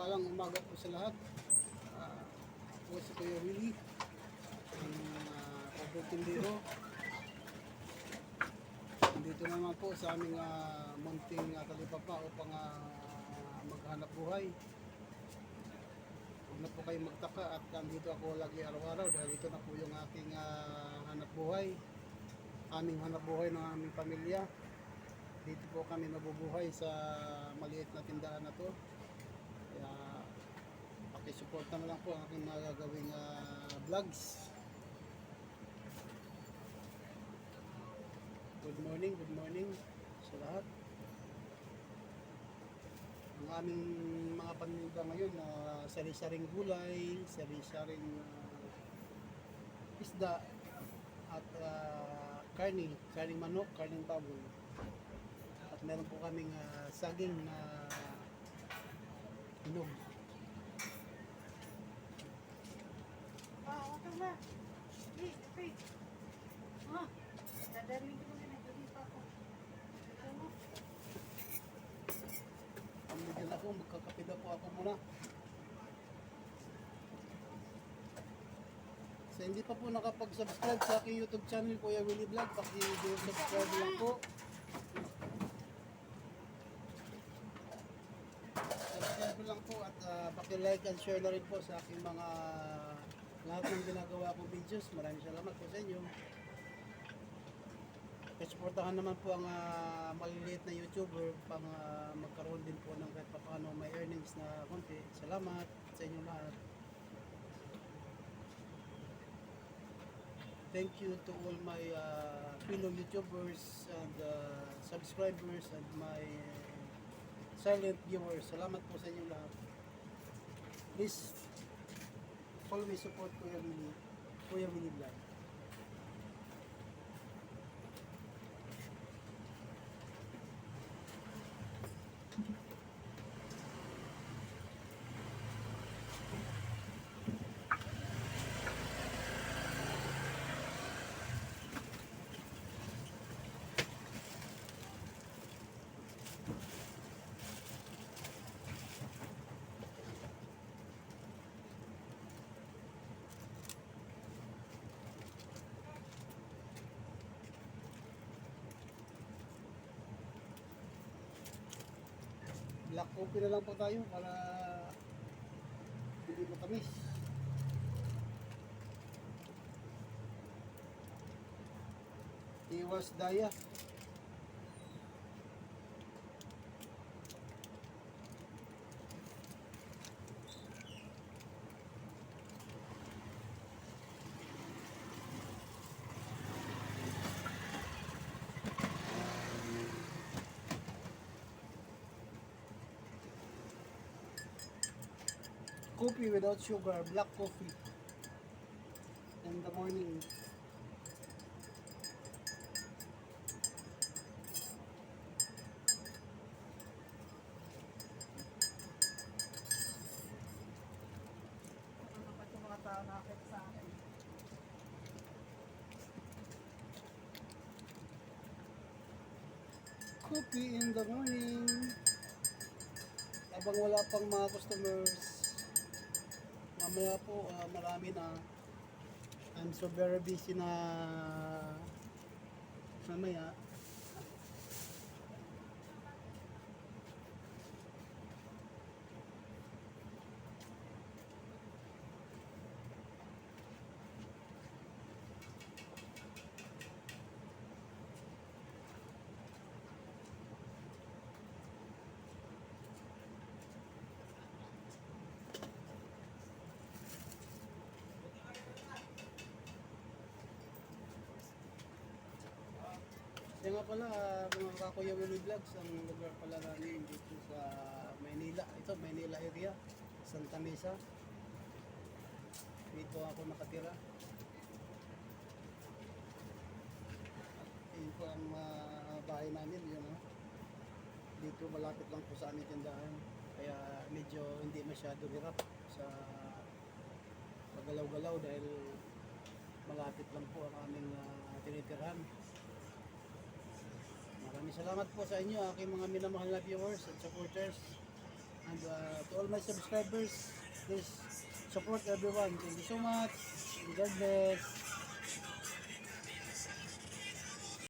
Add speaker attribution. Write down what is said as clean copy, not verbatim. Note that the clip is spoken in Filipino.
Speaker 1: Mapagpalang umaga po sa lahat. Po si Kuya Willie, ang pagpupindiro. Dito naman po sa aming munting talipapa upang maghanap buhay. Huwag na po kayo magtaka at nandito ako lagi araw-araw dahil ito na po yung aking hanap buhay. Aming hanap buhay ng aming pamilya. Dito po kami nabubuhay sa maliit na tindahan na to. Kaya pakisuporta na lang po ang aking mga gagawing vlogs. Good morning sa lahat. Ang aming mga paninda ngayon na sari-saring gulay, sari-saring isda at karning manok, karning baboy. At meron po kaming saging na inog.
Speaker 2: Wag ka na. Hey, hey. Dadaling ko na dito pa ako. Ano?
Speaker 1: Pamigyan ako, magkakapida po ako muna. Sa hindi pa po nakapag-subscribe sa aking YouTube channel, Kuya Willie Vlog, paki-subscribe lang po. Subscribe lang po at paki-like and share na rin po sa aking mga lahat ng ginagawa kong videos. Maraming salamat po sa inyo. Suportahan naman po ang maliliit na YouTuber pang magkaroon din po ng kahit paano may earnings na konti. Salamat sa inyo lahat. Thank you to all my fellow YouTubers and subscribers and my silent viewers. Salamat po sa inyo lahat. Please always support Kuya Willie Vlog. Black coffee na lang po tayo para hindi matamis. Iwas daya. Coffee without sugar, black coffee in the morning.
Speaker 2: Ano pa itong mga tao nakakit sa akin?
Speaker 1: Coffee in the morning. Habang wala pang mga customers, mamaya po marami na. I'm so very busy na mamaya. Kaya nga pala, mga kakuya Willie Vlogs, ang lugar pala namin dito sa Maynila. Ito, Maynila area, Santa Mesa. Dito ako nakatira. At yun po ang bahay namin, yun o. Dito malapit lang po sa aming tindahan. Kaya medyo hindi masyado hirap sa paggalaw-galaw dahil malapit lang po ang aming tinitirhan. Maraming salamat po sa inyo, aking mga minamahal na viewers at supporters. And to all my subscribers, please support everyone. Thank you so much. God bless.